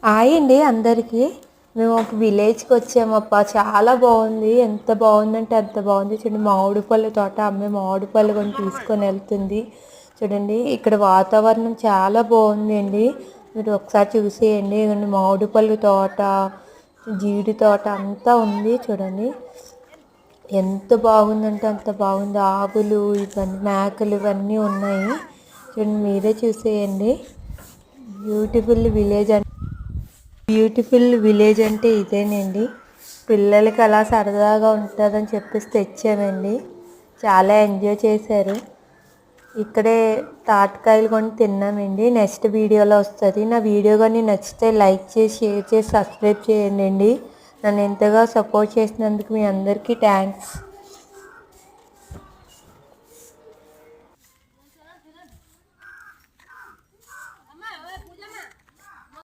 Hi అండి అందరికీ. మేము ఒక విలేజ్కి వచ్చామప్ప. చాలా బాగుంది. ఎంత బాగుందంటే అంత బాగుంది. చూడండి, మామిడి పళ్ళు తోట. అమ్మే మామిడి పళ్ళు కొని తీసుకొని వెళ్తుంది. చూడండి, ఇక్కడ వాతావరణం చాలా బాగుంది అండి. మీరు ఒకసారి చూసేయండి. మామిడి పళ్ళు తోట, జీడి తోట అంతా ఉంది. చూడండి ఎంత బాగుందంటే అంత బాగుంది. ఆవులు, ఇవన్నీ మేకలు ఇవన్నీ ఉన్నాయి. చూడండి, మీరే చూసేయండి. బ్యూటిఫుల్ విలేజ్ అంటే ఇదేనండి. పిల్లలకి అలా సరదాగా ఉంటుందని చెప్పేసి తెచ్చామండి. చాలా ఎంజాయ్ చేశారు. ఇక్కడే తాటికాయలు కొని తిన్నామండి. నెక్స్ట్ వీడియోలో వస్తుంది. నా వీడియో కానీ నచ్చితే లైక్ చేసి, షేర్ చేసి, సబ్స్క్రైబ్ చేయండి. నన్ను ఎంతగా సపోర్ట్ చేసినందుకు మీ అందరికీ థ్యాంక్స్.